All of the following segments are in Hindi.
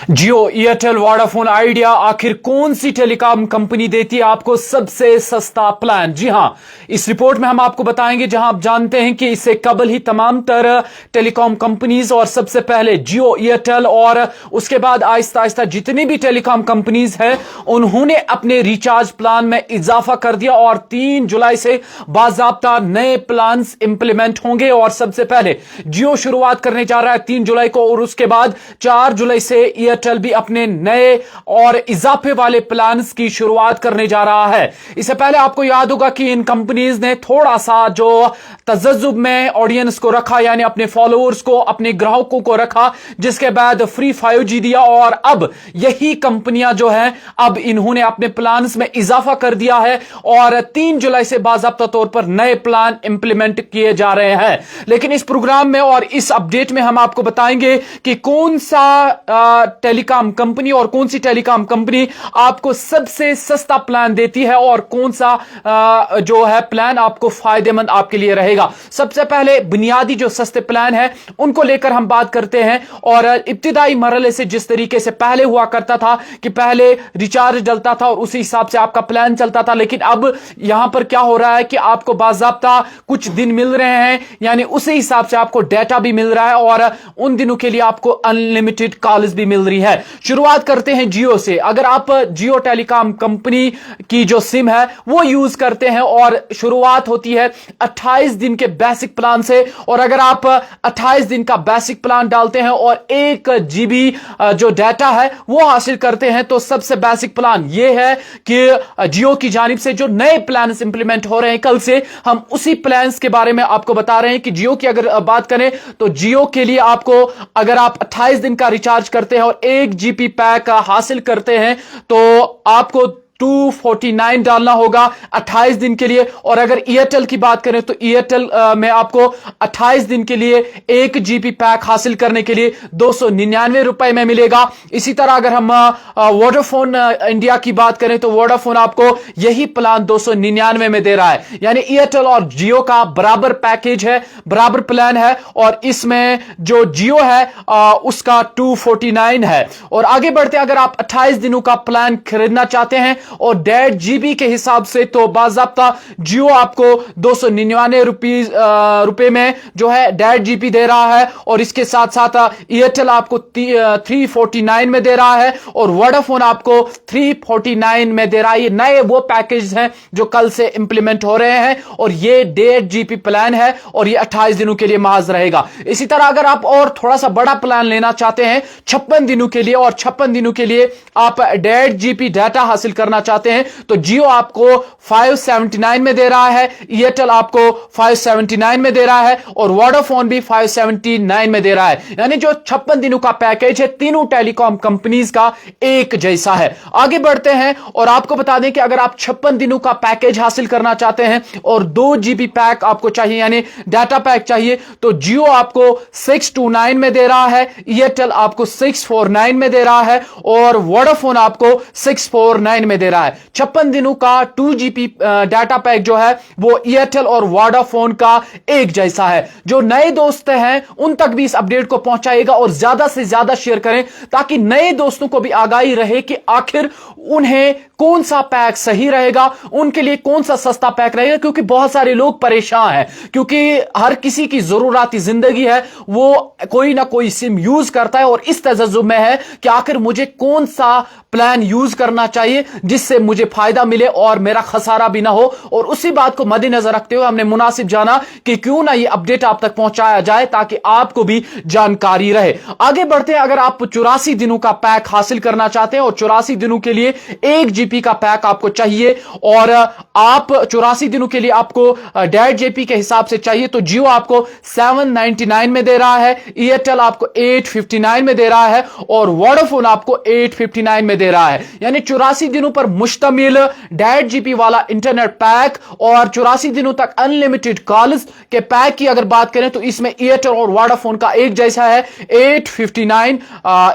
जियो, एयरटेल, वोडाफोन, आइडिया, आखिर कौन सी टेलीकॉम कंपनी देती है आपको सबसे सस्ता प्लान? जी हां, इस रिपोर्ट में हम आपको बताएंगे, जहां आप जानते हैं कि इससे कबल ही तमाम तरह टेलीकॉम कंपनीज और सबसे पहले जियो, एयरटेल और उसके बाद आहिस्ता आहिस्ता जितनी भी टेलीकॉम कंपनीज है उन्होंने अपने रिचार्ज प्लान में इजाफा कर दिया और 3 जुलाई से बाजाब्ता नए प्लान इंप्लीमेंट होंगे। और सबसे पहले जियो शुरुआत करने जा रहा है 3 जुलाई को और उसके बाद 4 जुलाई से एयरटेल भी अपने नए और इजाफे वाले प्लान्स की शुरुआत करने जा रहा है। इससे पहले आपको याद होगा कि इन कंपनीज ने थोड़ा सा जो तजज्जुब में ऑडियंस को रखा, यानी अपने फॉलोअर्स को, अपने ग्राहकों को रखा, जिसके बाद फ्री 5G दिया और अब यही कंपनियां जो हैं अब इन्होंने अपने प्लान्स में इजाफा कर दिया है और 3 जुलाई से बाकायदा तौर पर नए प्लान इंप्लीमेंट किए जा रहे हैं। लेकिन इस प्रोग्राम में और इस अपडेट में हम आपको बताएंगे कि कौन सा टेलीकॉम कंपनी और कौन सी टेलीकॉम कंपनी आपको सबसे सस्ता प्लान देती है और कौन सा जो है प्लान आपको फायदेमंद आपके लिए रहेगा। सबसे पहले बुनियादी जो सस्ते प्लान है उनको लेकर हम बात करते हैं और इब्तिदाई मरहले से जिस तरीके से पहले हुआ करता था कि पहले रिचार्ज डलता था और उसी हिसाब से आपका प्लान चलता था, लेकिन अब यहां पर क्या हो रहा है कि आपको बाकायदा कुछ दिन मिल रहे हैं, यानी उसी हिसाब से आपको डाटा भी मिल रहा है और उन दिनों के लिए आपको अनलिमिटेड कॉल्स भी मिल रही है। शुरुआत करते हैं जियो से। अगर आप जियो टेलीकॉम कंपनी की जो सिम है वो यूज करते हैं और शुरुआत होती है 28 दिन के बेसिक प्लान से, और अगर आप 28 दिन का बेसिक प्लान डालते हैं और 1 GB जो डाटा है वो हासिल करते हैं तो सबसे बेसिक प्लान ये है कि जियो की जानिब से जो नए प्लान इंप्लीमेंट हो रहे हैं कल से, हम उसी प्लान के बारे में आपको बता रहे हैं कि जियो की अगर बात करें तो जियो के लिए आपको अगर आप 28 दिन का रिचार्ज करते हैं और 1 GB पैक हासिल करते हैं तो आपको 249 डालना होगा 28 दिन के लिए। और अगर एयरटेल की बात करें तो एयरटेल में आपको 28 दिन के लिए 1 GB पैक हासिल करने के लिए 299 रुपए में मिलेगा। इसी तरह अगर हम वोडाफोन इंडिया की बात करें तो वोडाफोन आपको यही प्लान 299 में दे रहा है, यानी एयरटेल और जियो का बराबर पैकेज है, बराबर प्लान है और इसमें जो जियो है उसका 249 है। और आगे बढ़ते हैं, अगर आप 28 दिनों का प्लान खरीदना चाहते हैं और 1.5 GB के हिसाब से तो बाकायदा जियो आपको 299 रुपए में जो है 1.5 GB दे रहा है और इसके साथ साथ एयरटेल आपको 349 में दे रहा है और वोडाफोन आपको 349 में दे रहा है। ये नए वो पैकेज हैं जो कल से इंप्लीमेंट हो रहे हैं और ये 1.5 GB प्लान है और ये 28 दिनों के लिए महज रहेगा। इसी तरह अगर आप और थोड़ा सा बड़ा प्लान लेना चाहते हैं 56 दिनों के लिए और 56 दिनों के लिए आप 1.5 GB डाटा हासिल करना चाहते हैं तो जियो आपको 579 में दे रहा है, एयरटेल आपको 579 में दे रहा है और वोडाफोन भी 579 में दे रहा है। यानी जो 56 दिनों का पैकेज है तीनों टेलीकॉम कंपनीज का एक जैसा है। आगे बढ़ते हैं और आपको बता दें कि अगर आप 56 दिनों का पैकेज हासिल करना चाहते हैं और 2 GB पैक आपको चाहिए, यानी डाटा पैक चाहिए, तो जियो आपको 629 में दे रहा है, एयरटेल आपको 649 में दे रहा है और वोडाफोन आपको 649 में दे रहा है। 56 दिनों का 2 GB डाटा पैक जो है वो एयरटेल और वोडाफोन का एक जैसा है। जो नए दोस्त हैं उन तक भी इस अपडेट को पहुंचाएगा और ज्यादा से ज्यादा शेयर करें ताकि नए दोस्तों को भी आगाही रहे कि आखिर उन्हें कौन सा पैक सही रहेगा, उनके लिए कौन सा सस्ता पैक रहेगा, क्योंकि बहुत सारे लोग परेशान हैं, क्योंकि हर किसी की जरूराती जिंदगी है, वो कोई ना कोई सिम यूज करता है और इस तजज्जुब में है कि आखिर मुझे कौन सा प्लान यूज करना चाहिए जिससे मुझे फायदा मिले और मेरा खसारा भी ना हो। और उसी बात को मद्देनजर रखते हुए हमने मुनासिब जाना कि क्यों ना ये अपडेट आप तक पहुंचाया जाए ताकि आपको भी जानकारी रहे। आगे बढ़ते हैं, अगर आप 84 दिनों का पैक हासिल करना चाहते हैं और 84 दिनों के लिए 1 GB का पैक आपको चाहिए और आप 84 दिनों के लिए आपको 1.5 GB के हिसाब से चाहिए तो जियो आपको 799 में दे रहा है, एयरटेल आपको 859 में दे रहा है और वोडाफोन आपको 859 में दे रहा है। यानी 84 दिनों पर मुश्तमिल 1.5 GB वाला इंटरनेट पैक और 84 दिनों तक अनलिमिटेड कॉल्स के पैक की अगर बात करें तो इसमें एयरटेल और वोडाफोन का एक जैसा है, 859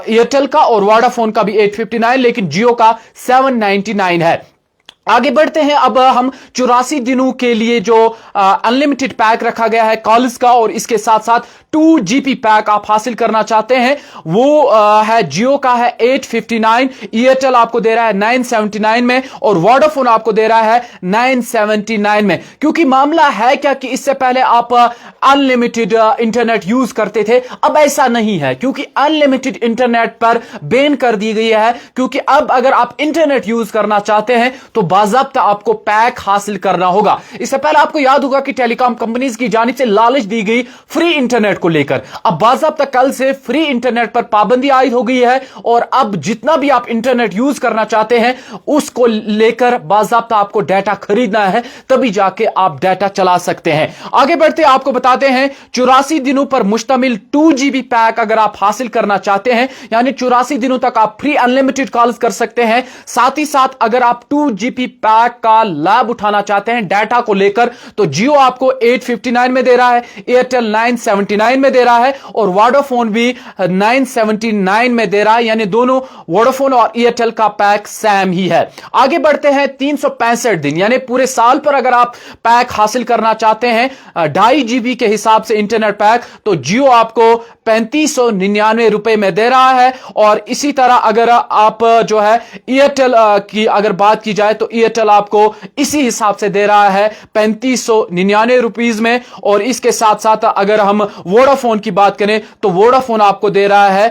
एयरटेल का और वोडाफोन का भी 859, लेकिन जियो का 799 है। आगे बढ़ते हैं। अब हम 84 दिनों के लिए जो अनलिमिटेड पैक रखा गया है कॉल्स का, और इसके साथ साथ 2 GB पैक आप हासिल करना चाहते हैं, वो है जियो का है 859, एयरटेल आपको दे रहा है 979 में, और वोडाफोन आपको दे रहा है 979 में। क्योंकि मामला है क्या कि इससे पहले आप अनलिमिटेड इंटरनेट यूज करते थे, अब ऐसा नहीं है, क्योंकि अनलिमिटेड इंटरनेट पर बैन कर दी गई है। क्योंकि अब अगर आप इंटरनेट यूज करना चाहते हैं तो बाज़ाब्ता आपको पैक हासिल करना होगा। इससे पहले आपको याद होगा कि टेलीकॉम कंपनीज की जानिब से लालच दी गई फ्री इंटरनेट को लेकर। अब बाज़ाब्ता कल से फ्री इंटरनेट पर पाबंदी आयद हो गई है, और अब जितना भी आप इंटरनेट यूज करना चाहते हैं उसको लेकर बाज़ाब्ता आपको डाटा खरीदना है, तभी जाके आप डाटा चला सकते हैं। आगे बढ़ते आपको बताते हैं 84 दिनों पर मुश्तमिल 2 GB पैक अगर आप हासिल करना चाहते हैं, यानी 84 दिनों तक आप फ्री अनलिमिटेड कॉल्स कर सकते हैं। साथ ही साथ अगर आप 2 GB पैक का लाभ उठाना चाहते हैं डाटा को लेकर, तो जियो आपको 859 में दे रहा है, एयरटेल 979 में दे रहा है, और वोडाफोन भी 979 में दे रहा है, यानी दोनों वोडाफोन और एयरटेल का पैक सेम ही है। आगे बढ़ते हैं 365 दिन यानी पूरे साल पर अगर आप पैक हासिल करना चाहते हैं 2.5 GB के हिसाब से इंटरनेट पैक, तो जियो आपको 3599 रुपए में दे रहा है। और इसी तरह अगर आप जो है एयरटेल की अगर बात की जाए तो एयरटेल आपको इसी हिसाब से दे रहा है 3599 रुपीज में। और इसके साथ साथ अगर हम वोडाफोन की बात करें तो वोडाफोन आपको दे रहा है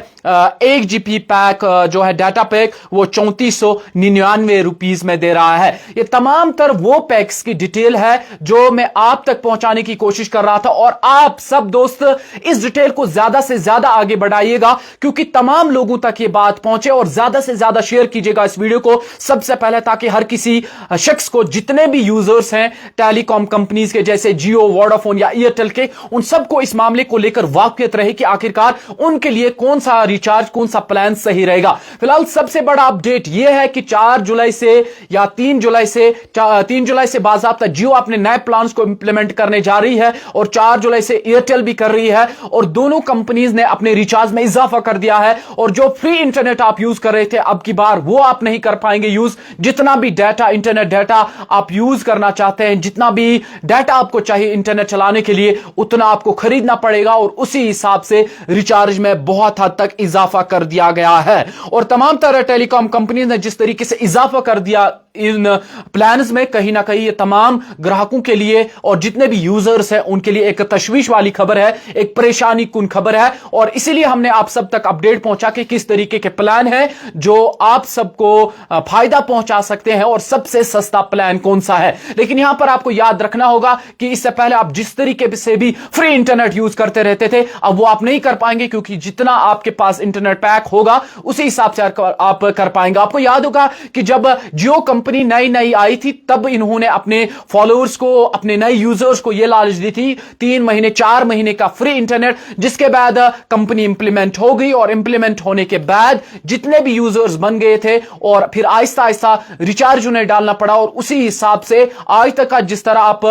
1 GB पैक जो है डाटा पैक, वो 3499 रुपीज में दे रहा है। ये तमाम तर वो पैक्स की डिटेल है जो मैं आप तक पहुंचाने की कोशिश कर रहा था, और आप सब दोस्त इस डिटेल को ज्यादा से ज्यादा आगे बढ़ाइएगा, क्योंकि तमाम लोगों तक ये बात पहुंचे, और ज्यादा से ज्यादा शेयर कीजिएगा इस वीडियो को सबसे पहले, ताकि हर किसी शख्स को, जितने भी यूजर्स हैं टेलीकॉम कंपनीज के जैसे जियो, वोडाफोन या एयरटेल के, उन सबको इस मामले को लेकर वाकियत रहे कि आखिरकार उनके लिए कौन सा रिचार्ज, कौन सा प्लान सही रहेगा। फिलहाल सबसे बड़ा अपडेट यह है कि 4 जुलाई से या 3 जुलाई से बाज़ाब्ता जियो अपने नए प्लान्स को इंप्लीमेंट करने जा रही है, और 4 जुलाई से एयरटेल भी कर रही है, और दोनों कंपनीज ने अपने रिचार्ज में इजाफा कर दिया है। और जो फ्री इंटरनेट आप यूज कर रहे थे अब की बार वो आप नहीं कर पाएंगे यूज। जितना भी डाटा, इंटरनेट डाटा आप यूज करना चाहते हैं, जितना भी डाटा आपको चाहिए इंटरनेट चलाने के लिए, उतना आपको खरीदना पड़ेगा, और उसी हिसाब से रिचार्ज में बहुत हद तक इजाफा कर दिया गया है। और तमाम तरह टेलीकॉम कंपनी ने जिस तरीके से इजाफा कर दिया इन प्लान्स में, कहीं ना कहीं ये तमाम ग्राहकों के लिए और जितने भी यूजर्स हैं उनके लिए एक तशवीश वाली खबर है, एक परेशानी कुन खबर है। और इसीलिए हमने आप सब तक अपडेट पहुंचा कि किस तरीके के प्लान है जो आप सबको फायदा पहुंचा सकते हैं, और सबसे सस्ता प्लान कौन सा है। लेकिन यहां पर आपको याद रखना होगा कि इससे पहले आप जिस तरीके से भी फ्री इंटरनेट यूज करते रहते थे, अब वो आप नहीं कर पाएंगे, क्योंकि जितना आपके पास इंटरनेट पैक होगा उसी हिसाब से आप कर पाएंगे। आपको याद होगा कि जब जियो कंपनी नई आई थी, तब इन्होंने अपने फॉलोअर्स को, अपने नए यूजर्स को यह लालच दी थी 3 महीने 4 महीने का फ्री इंटरनेट, जिसके बाद कंपनी इंप्लीमेंट हो गई, और इंप्लीमेंट होने के बाद जितने भी यूजर्स बन गए थे, और फिर आहिस्ता आहिस्ता रिचार्ज उन्हें डालना पड़ा, और उसी हिसाब से आज तक का जिस तरह आप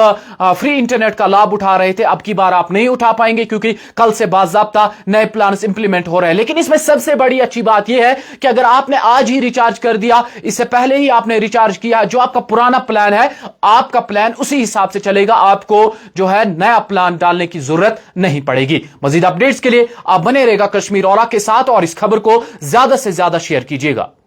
फ्री इंटरनेट का लाभ उठा रहे थे, अब की बार आप नहीं उठा पाएंगे, क्योंकि कल से बाज़ाब्ता नए प्लान इंप्लीमेंट हो रहे हैं। लेकिन इसमें सबसे बड़ी अच्छी बात यह है कि अगर आपने आज ही रिचार्ज कर दिया, इससे पहले ही आपने रिचार्ज किया, जो आपका पुराना प्लान है, आपका प्लान उसी हिसाब से चलेगा, आपको जो है नया प्लान डालने की जरूरत नहीं पड़ेगी। मजीद अपडेट्स के लिए आप बने रहेगा कश्मीर औरा के साथ, और इस खबर को ज्यादा से ज्यादा शेयर कीजिएगा।